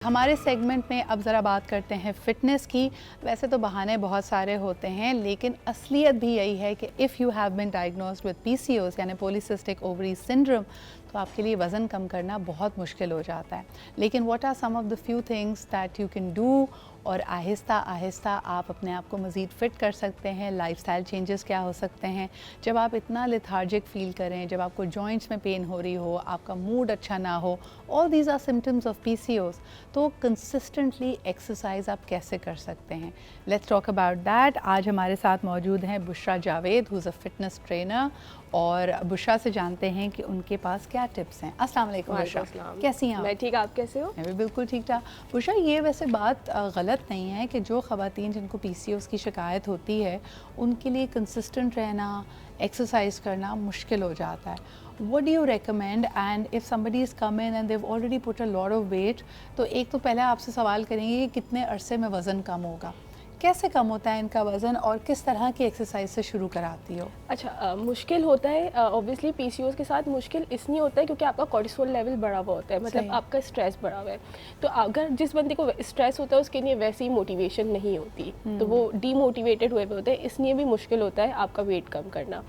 हमारे सेगमेंट में अब ज़रा बात करते हैं फ़िटनेस की। वैसे तो बहाने बहुत सारे होते हैं, लेकिन असलियत भी यही है कि if you have been diagnosed with PCOS यानी पॉलीसिस्टिक ओवरी सिंड्रोम, तो आपके लिए वज़न कम करना बहुत मुश्किल हो जाता है। लेकिन what are some of the few things that you can do, और आहिस्ता आहिस्ता आप अपने आप को मज़ीद फ़िट कर सकते हैं। लाइफस्टाइल चेंजेस क्या हो सकते हैं जब आप इतना लेथार्जिक फ़ील करें, जब आपको जॉइंट्स में पेन हो रही हो, आपका मूड अच्छा ना हो, all these are symptoms of PCOS. तो कंसिस्टेंटली एक्सरसाइज आप कैसे कर सकते हैं, लेट्स टॉक अबाउट दैट। आज हमारे साथ मौजूद हैं Bushra Javed, who is a fitness trainer, और बुशरा से जानते हैं कि उनके पास क्या टिप्स हैं। अस्सलाम वालेकुम बुशरा, कैसी हैं आप? मैं ठीक, आप कैसे हो? मैं भी बिल्कुल ठीक ठाक। बुशरा, ये वैसे बात गलत नहीं है कि जो ख़वातीन जिनको पीसीओएस की शिकायत होती है उनके लिए कंसिस्टेंट रहना, एक्सरसाइज करना मुश्किल हो जाता है। What do you recommend? And if somebody is come in and they've already put a lot of weight, तो एक तो पहले आपसे सवाल करेंगे कि कितने अरसे में वज़न कम होगा, कैसे कम होता है इनका वज़न, और किस तरह की एक्सरसाइज से शुरू कराती हो? अच्छा, मुश्किल होता है ऑब्वियसली पीसीओएस के साथ। मुश्किल इसलिए होता है क्योंकि आपका कोर्टिसोल लेवल बढ़ा हुआ होता है, मतलब आपका स्ट्रेस बढ़ा हुआ है। तो अगर जिस बंदे को स्ट्रेस होता है उसके लिए वैसे ही मोटिवेशन नहीं होती, तो वो डीमोटिवेटेड हुए होते हैं, इसलिए भी मुश्किल होता है आपका वेट कम करना।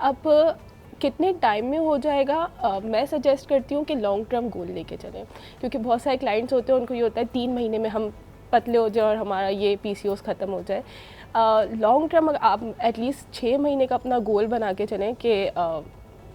अब कितने टाइम में हो जाएगा, मैं सजेस्ट करती हूँ कि लॉन्ग टर्म गोल लेके चलें, क्योंकि बहुत सारे क्लाइंट्स होते हैं उनको ये होता है 3 महीने में हम पतले हो जाए और हमारा ये पीसीओएस ख़त्म हो जाए। लॉन्ग टर्म आप एटलीस्ट 6 महीने का अपना गोल बना के चलें कि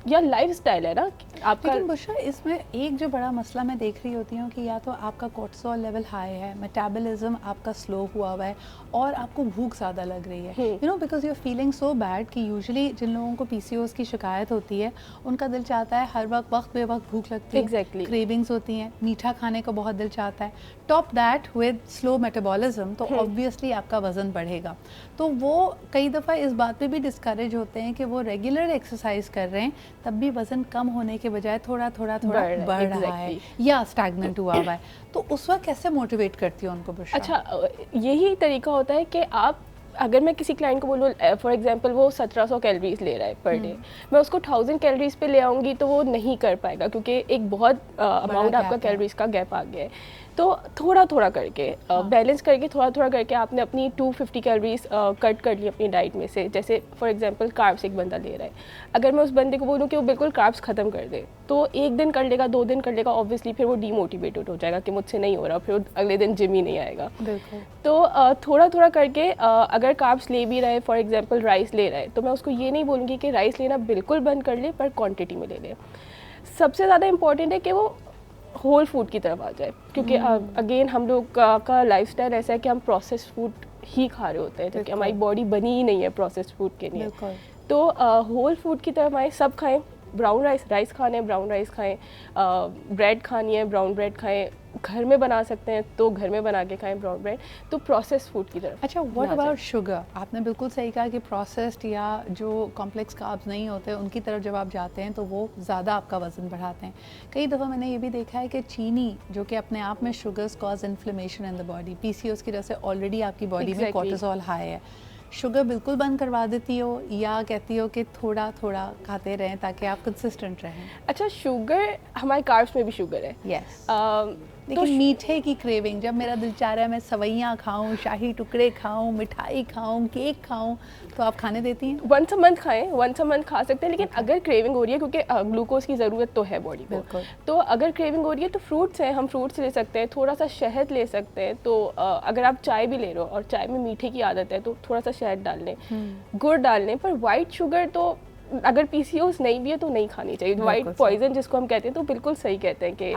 या लाइफस्टाइल है ना आपका। लेकिन बुशरा, इसमें एक जो बड़ा मसला मैं देख रही होती हूँ कि या तो आपका कोर्टिसोल लेवल हाई है, मेटाबॉलिज्म आपका स्लो हुआ हुआ है, और आपको भूख ज़्यादा लग रही है, you know, because you are feeling so bad कि यूजुअली जिन लोगों को पीसीओएस की शिकायत होती है उनका दिल चाहता है हर वक्त बे वक्त भूख लगती है, Exactly. क्रेविंग्स होती हैं, मीठा खाने को बहुत दिल चाहता है, top that with slow metabolism, तो ऑब्वियसली आपका वज़न बढ़ेगा। तो वो कई दफ़ा इस बात पे भी डिस्करेज होते हैं कि वो रेगुलर एक्सरसाइज कर रहे हैं तब भी वज़न कम होने के बजाय थोड़ा थोड़ा बढ़ रहा है या स्टैग्नेंट हुआ हुआ है, तो उस वक्त कैसे मोटिवेट करती हो उनको बुशरा? अच्छा, यही तरीका होता है कि आप, अगर मैं किसी क्लाइंट को बोलूँ फॉर एग्जांपल वो 1700 कैलोरीज ले रहा है पर डे, मैं उसको 1000 कैलोरीज पे ले आऊँगी तो वो नहीं कर पाएगा, क्योंकि एक बहुत अमाउंट आपका कैलोरीज का गैप आ गया है। तो थोड़ा थोड़ा करके बैलेंस करके थोड़ा थोड़ा करके आपने अपनी 250 कैलोरीज कट कर ली अपनी डाइट में से। जैसे फॉर एग्जांपल कार्ब्स एक बंदा ले रहा है, अगर मैं उस बंदे को बोलूँ कि वो बिल्कुल कार्ब्स ख़त्म कर दे, तो 1 दिन कर लेगा, 2 दिन कर लेगा, ऑब्वियसली फिर वो डीमोटिवेटेड हो जाएगा कि मुझसे नहीं हो रहा, फिर वो अगले दिन जिम ही नहीं आएगा। बिल्कुल। तो थोड़ा थोड़ा करके अगर कार्ब्स ले भी रहा है, फॉर एग्जांपल राइस ले रहा है, तो मैं उसको ये नहीं बोलूँगी कि राइस लेना बिल्कुल बंद कर ले, पर क्वांटिटी में ले ले। सबसे ज़्यादा इंपॉर्टेंट है कि वो होल फूड की तरफ आ जाए, क्योंकि अगेन हम लोग का लाइफस्टाइल ऐसा है कि हम प्रोसेस्ड फूड ही खा रहे होते हैं, क्योंकि हमारी बॉडी बनी ही नहीं है प्रोसेस्ड फूड के लिए। तो होल फूड की तरफ आए, सब खाएं। ब्राउन राइस खाने हैं, ब्राउन राइस खाएं, ब्रेड खानी है, ब्राउन ब्रेड खाएं, घर में बना सकते हैं तो घर में बना के खाएं ब्राउन ब्रेड। तो प्रोसेस्ड फूड की तरफ। अच्छा, व्हाट अबाउट शुगर? आपने बिल्कुल सही कहा कि प्रोसेस्ड या जो कॉम्प्लेक्स कार्ब्स नहीं होते उनकी तरफ जब आप जाते हैं तो वो ज़्यादा आपका वज़न बढ़ाते हैं। कई दफ़ा मैंने ये भी देखा है कि चीनी, जो कि अपने आप में sugars cause inflammation in the body, PCOS की वजह से ऑलरेडी आपकी बॉडी में कोर्टिसोल हाई है, शुगर बिल्कुल बंद करवा देती हो या कहती हो कि थोड़ा थोड़ा खाते रहें ताकि आप कंसिस्टेंट रहें? अच्छा, शुगर, हमारे कार्ब्स में भी शुगर है। यस। लेकिन मीठे की क्रेविंग, जब मेरा दिल चाह रहा है मैं सवैयाँ खाऊं, शाही टुकड़े खाऊं, मिठाई खाऊं, केक खाऊं, तो आप खाने देती हैं? वंस अ मंथ खाएं, वंस अ मंथ खा सकते हैं, लेकिन अगर क्रेविंग हो रही है, क्योंकि ग्लूकोज की ज़रूरत तो है बॉडी को, तो अगर क्रेविंग हो रही है तो फ्रूट्स हैं, हम फ्रूट्स ले सकते हैं, थोड़ा सा शहद ले सकते हैं। तो अगर आप चाय भी ले रहे हो और चाय में मीठे की आदत है तो थोड़ा सा शहद डाल लें, गुड़ डाल लें। पर वाइट शुगर तो अगर पीसीओएस नहीं भी है तो नहीं खानी चाहिए। वाइट पॉइजन जिसको हम कहते हैं, तो बिल्कुल सही कहते हैं कि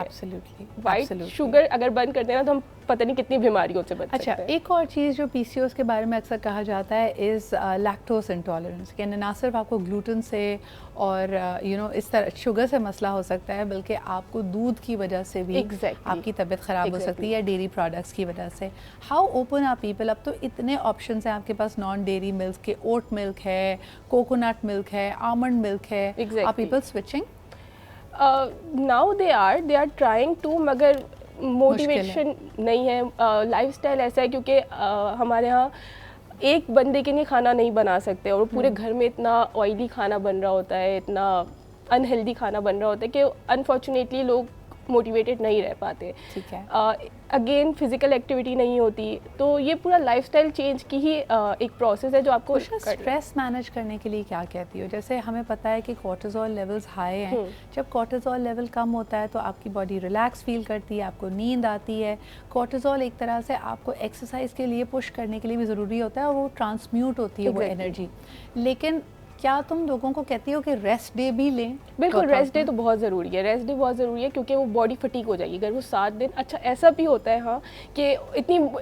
वाइट शुगर अगर बंद कर देना तो हम पता नहीं कितनी बीमारियों से बच सकते हैं। अच्छा, एक और चीज़ जो पीसीओएस के बारे में अक्सर कहा जाता है इज़ लैक्टोज इंटॉलरेंस, कि ना सिर्फ आपको ग्लूटेन से और यू नो इस तरह शुगर से मसला हो सकता है, बल्कि आपको दूध की वजह से भी आपकी तबीयत ख़राब हो सकती है, डेयरी प्रोडक्ट्स की वजह से। How open are people? अब तो इतने ऑप्शंस हैं आपके पास, नॉन डेयरी मिल्क के, ओट मिल्क है, कोकोनट मिल्क है, आमंड मिल्क है, are people switching? Now they are trying to, मगर मोटिवेशन नहीं है। लाइफस्टाइल ऐसा है, क्योंकि हमारे यहाँ एक बंदे के लिए खाना नहीं बना सकते, और पूरे घर में इतना ऑयली खाना बन रहा होता है, इतना अनहेल्दी खाना बन रहा होता है कि अनफॉर्चुनेटली लोग मोटिवेटेड नहीं रह पाते। ठीक है। अगेन फिजिकल एक्टिविटी नहीं होती, तो ये पूरा लाइफस्टाइल चेंज की ही एक प्रोसेस है जो आपको स्ट्रेस मैनेज करने के लिए क्या कहती हो? जैसे हमें पता है कि कोर्टिसोल लेवल्स हाई हैं, जब कोर्टिसोल लेवल कम होता है तो आपकी बॉडी रिलैक्स फील करती है, आपको नींद आती है। कोर्टिसोल एक तरह से आपको एक्सरसाइज के लिए पुश करने के लिए भी ज़रूरी होता है और वो ट्रांसम्यूट होती है वो एनर्जी। लेकिन क्या तुम लोगों को कहती हो कि रेस्ट डे भी लें? बिल्कुल, रेस्ट डे तो बहुत ज़रूरी है, रेस्ट डे बहुत ज़रूरी है, क्योंकि वो बॉडी फटीक हो जाएगी अगर वो 7 दिन। अच्छा, ऐसा भी होता है हाँ कि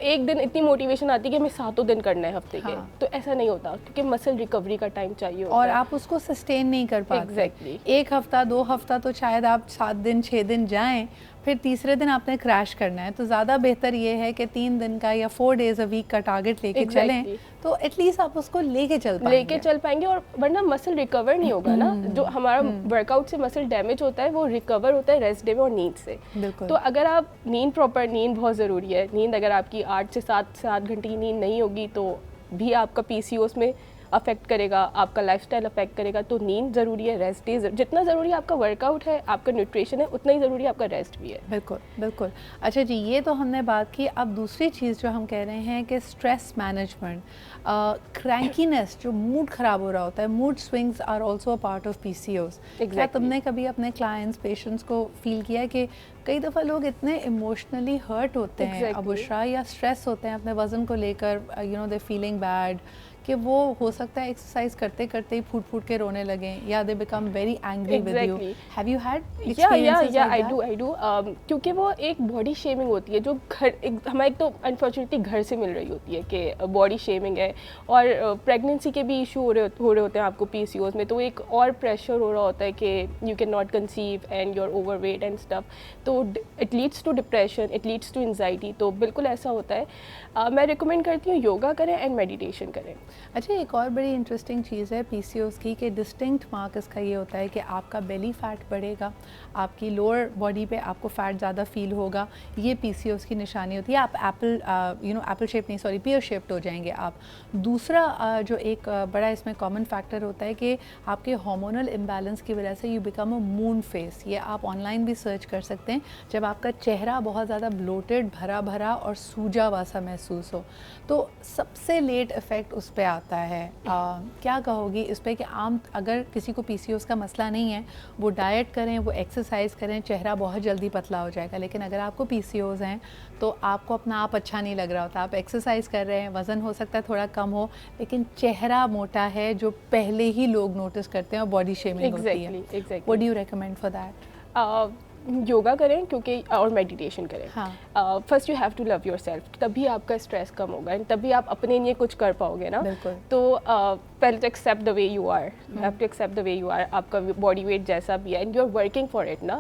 एक दिन इतनी मोटिवेशन आती है कि हमें 7 दिन करना है हफ्ते के, तो ऐसा नहीं होता, क्योंकि मसल रिकवरी का टाइम चाहिए होता और है। आप उसको सस्टेन नहीं कर पाते। एग्जैक्टली। एक हफ्ता 2 हफ्ता तो शायद आप 7 दिन 6 दिन जाएं, फिर तीसरे दिन आपने क्रैश करना है। तो ज़्यादा बेहतर ये है कि 3 दिन का या 4 डेज अ वीक का टारगेट लेके चलें, तो एटलीस्ट आप उसको लेके चल पाएंगे। और वरना मसल रिकवर नहीं होगा ना, जो हमारा वर्कआउट से मसल डैमेज होता है वो रिकवर होता है रेस्ट डे में और नींद से। तो अगर आप प्रॉपर नींद बहुत ज़रूरी है। नींद अगर आपकी 8 से 7 घंटे की नींद नहीं होगी तो भी आपका PCOS में अफेक्ट करेगा, आपका लाइफस्टाइल अफेक्ट करेगा। तो नींद ज़रूरी है, रेस्ट डे जितना ज़रूरी आपका वर्कआउट है, आपका न्यूट्रिशन है, उतना ही ज़रूरी आपका रेस्ट भी है। बिल्कुल बिल्कुल। अच्छा जी, ये तो हमने बात की। अब दूसरी चीज़ जो हम कह रहे हैं कि स्ट्रेस मैनेजमेंट, क्रैंकीनेस, जो मूड ख़राब हो रहा होता है, mood swings are also a part of PCOS। क्या तुमने कभी अपने क्लाइंट्स पेशेंट्स को फील किया है कि कई दफ़ा लोग इतने इमोशनली हर्ट होते हैं अबुशरा, या स्ट्रेस होते हैं अपने वज़न को लेकर, दे फीलिंग बैड, कि वो हो सकता है एक्सरसाइज करते करते ही फूट फूट के रोने लगें, या they become very angry with you? Have you had experiences? I do क्योंकि वो एक बॉडी शेमिंग होती है जो हमें एक तो अनफॉर्चुनेटली घर से मिल रही होती है कि बॉडी शेमिंग है, और प्रेगनेंसी के भी इशू हो रहे होते हैं आपको PCOS में, तो एक और प्रेशर हो रहा होता है कि you can not conceive and your overweight and stuff, तो it leads to depression, it leads to anxiety. तो बिल्कुल ऐसा होता है। मैं रिकमेंड करती हूँ योगा करें एंड मेडिटेशन करें। अच्छा, एक और बड़ी इंटरेस्टिंग चीज़ है PCOS की कि डिस्टिंक्ट मार्क इसका ये होता है कि आपका बेली फैट बढ़ेगा, आपकी लोअर बॉडी पे आपको फ़ैट ज़्यादा फील होगा। ये PCOS की निशानी होती है। आप एप्पल शेप नहीं, सॉरी, पियर शेप्ड हो जाएंगे आप। दूसरा जो एक बड़ा इसमें कॉमन फैक्टर होता है कि आपके हार्मोनल इम्बैलेंस की वजह से you become a moon face. ये आप ऑनलाइन भी सर्च कर सकते हैं। जब आपका चेहरा बहुत ज़्यादा ब्लोटेड, भरा भरा और सूजा वसा महसूस हो, तो सबसे लेट इफ़ेक्ट उस पर आता है। क्या कहोगी इस पे कि आम अगर किसी को PCOS का मसला नहीं है, वो डाइट करें, वो एक्सरसाइज करें, चेहरा बहुत जल्दी पतला हो जाएगा। लेकिन अगर आपको PCOS हैं तो आपको अपना आप अच्छा नहीं लग रहा होता, आप एक्सरसाइज कर रहे हैं, वज़न हो सकता है थोड़ा कम हो, लेकिन चेहरा मोटा है, जो पहले ही लोग नोटिस करते हैं और बॉडी शेमिंग होती है। What do you recommend for that? Yoga करें क्योंकि, और मेडिटेशन करें। First you have to love yourself, तभी आपका स्ट्रेस कम होगा एंड तभी आप अपने लिए कुछ कर पाओगे ना। तो पहले तो accept the way you are, you have to accept the way you are. आपका बॉडी वेट जैसा भी है and you are working for it ना।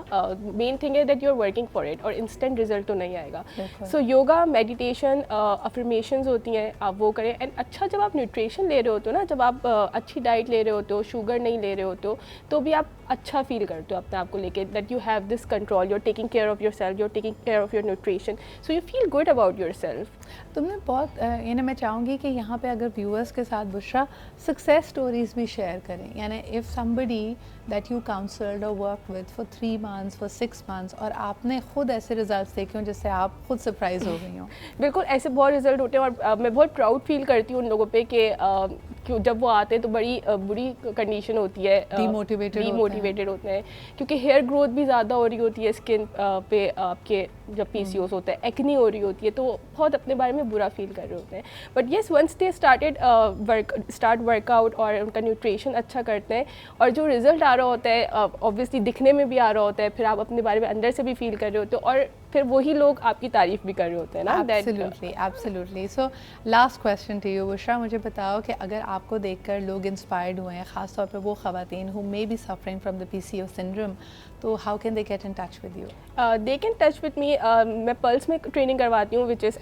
मेन थिंग है that you are working for it, और इंस्टेंट रिजल्ट तो नहीं आएगा। सो योगा, मेडिटेशन, अफर्मेशंस होती हैं, आप वो करें। एंड अच्छा, जब आप न्यूट्रिशन ले रहे होते हो ना, जब आप अच्छी डाइट ले रहे होते हो, शुगर नहीं ले रहे होते हो, तो भी आप अच्छा फील करते हो अपने आप को लेके, that you have this control, you are taking care of yourself, you are taking care of your nutrition, so you feel good about yourself. तुमने बहुत मैं चाहूँगी कि यहाँ पे अगर व्यूअर्स के साथ बुशरा सक्सेस स्टोरीज भी शेयर करें, यानी if somebody that you counselled और work with for 3 months, for 6 months, और आपने खुद ऐसे रिजल्ट्स देखे हों जिससे आप खुद सरप्राइज हो गई हों। बिल्कुल, ऐसे बहुत रिजल्ट होते हैं, और मैं बहुत प्राउड फील करती हूँ उन लोगों पे कि जब वो आते हैं तो बड़ी बुरी कंडीशन होती है, डीमोटिवेटेड होते हैं, क्योंकि हेयर ग्रोथ भी ज़्यादा हो रही होती है स्किन पे आपके, जब PCOS होता है, एक्नी हो रही होती है, तो बहुत अपने बारे में बुरा फील कर रहे होते हैं। But yes, once they start workout और उनका न्यूट्रिशन अच्छा करते हैं, और जो रिजल्ट आ रहा होता है, ऑब्वियसली दिखने में भी आ रहा होता है, फिर आप अपने बारे में अंदर से भी फील कर रहे होते हो, और फिर वही लोग आपकी तारीफ भी कर रहे होते हैं ना। Absolutely. So last question to you Bushra, मुझे बताओ कि अगर आपको देखकर लोग इंस्पायर्ड हुए हैं, ख़ासतौर पे वो ख़वातीन who may be suffering from the PCOS syndrome, तो how can they get in touch with you? They can touch with me, मैं पल्स में ट्रेनिंग करवाती हूँ, which is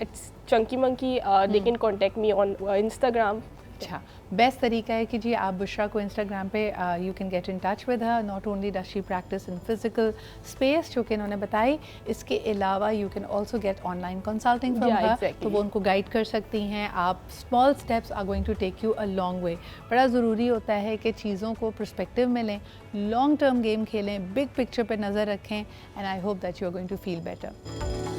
Chunky Monkey. They can contact me on Instagram, अच्छा, best तरीका है कि जी आप बुशरा को इंस्टाग्राम पे you can get in touch with her. Not only does she practise in physical space जो कि इन्होंने बताई, इसके अलावा you can also get online consulting from her, तो वो उनको गाइड कर सकती हैं आप। Small steps are going to take you a long way. बड़ा ज़रूरी होता है कि चीज़ों को पर्सपेक्टिव में लें, लॉन्ग टर्म गेम खेलें, बिग पिक्चर पर नज़र रखें, and I hope that you are going to feel better.